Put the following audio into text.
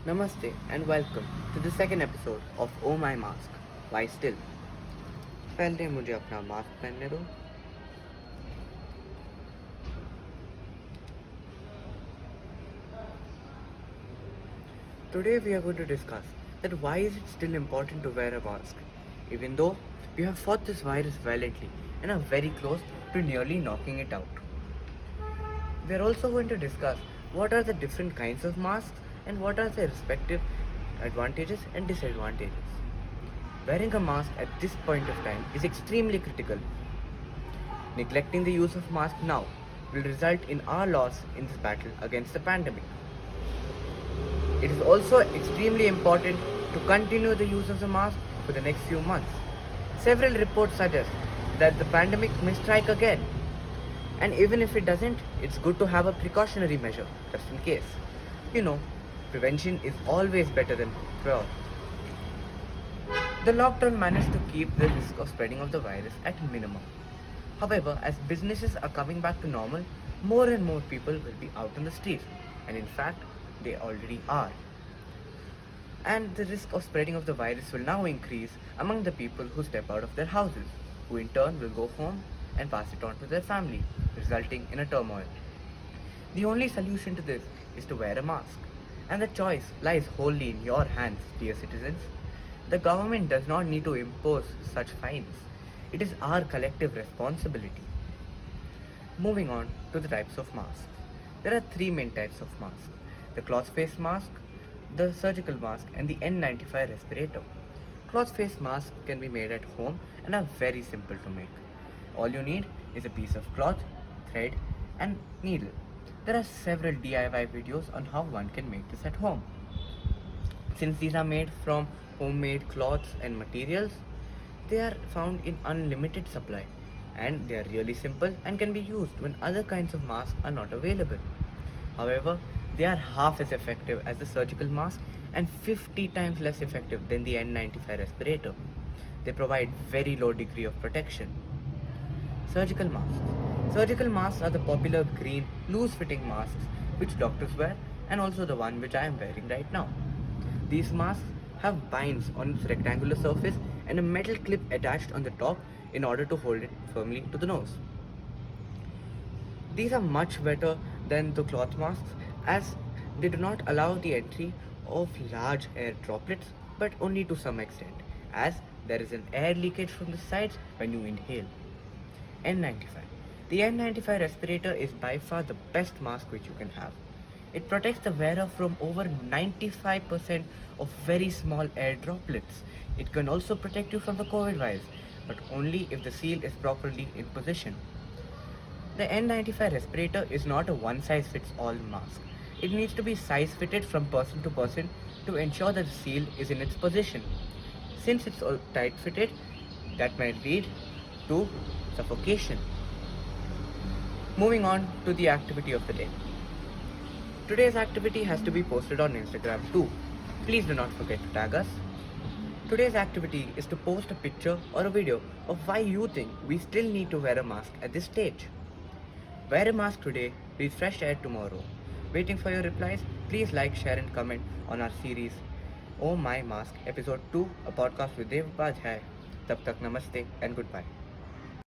Namaste and welcome to the second episode of Oh My Mask. Why still? पहले मुझे अपना mask पहनने दो. Today we are going to discuss that why is it still important to wear a mask, even though we have fought this virus valiantly and are very close to nearly knocking it out. We are also going to discuss what are the different kinds of masks and what are their respective advantages and disadvantages. Wearing a mask at this point of time is extremely critical. Neglecting the use of mask now will result in our loss in this battle against the pandemic. It is also extremely important to continue the use of the mask for the next few months. Several reports suggest that the pandemic may strike again. And even if it doesn't, it's good to have a precautionary measure, just in case. Prevention is always better than cure. The lockdown managed to keep the risk of spreading of the virus at minimum. However, as businesses are coming back to normal, more and more people will be out on the streets. And in fact, they already are. And the risk of spreading of the virus will now increase among the people who step out of their houses, who in turn will go home and pass it on to their family, resulting in a turmoil. The only solution to this is to wear a mask. And the choice lies wholly in your hands, dear citizens. The government does not need to impose such fines. It is our collective responsibility. Moving on to the types of masks. There are three main types of masks: the cloth face mask, the surgical mask, and the N95 respirator. Cloth face masks can be made at home and are very simple to make. All you need is a piece of cloth, thread, and needle. There are several DIY videos on how one can make this at home. Since these are made from homemade cloths and materials, they are found in unlimited supply, and they are really simple and can be used when other kinds of masks are not available. However, they are half as effective as the surgical mask and 50 times less effective than the N95 respirator. They provide very low degree of protection. Surgical masks. Surgical masks are the popular green loose-fitting masks which doctors wear, and also the one which I am wearing right now. These masks have binds on its rectangular surface and a metal clip attached on the top in order to hold it firmly to the nose. These are much better than the cloth masks as they do not allow the entry of large air droplets, but only to some extent, as there is an air leakage from the sides when you inhale. N95. The N95 respirator is by far the best mask which you can have. It protects the wearer from over 95% of very small air droplets. It can also protect you from the COVID virus, but only if the seal is properly in position. The N95 respirator is not a one-size-fits-all mask. It needs to be size-fitted from person to person to ensure that the seal is in its position. Since it's all tight-fitted, that might lead to suffocation. Moving on to the activity of the day. Today's activity has to be posted on Instagram too. Please do not forget to tag us. Today's activity is to post a picture or a video of why you think we still need to wear a mask at this stage. Wear a mask today, breathe fresh air tomorrow. Waiting for your replies, please like, share and comment on our series Oh My Mask Episode 2, a podcast with Dev Bajhai. Tab tak namaste and goodbye.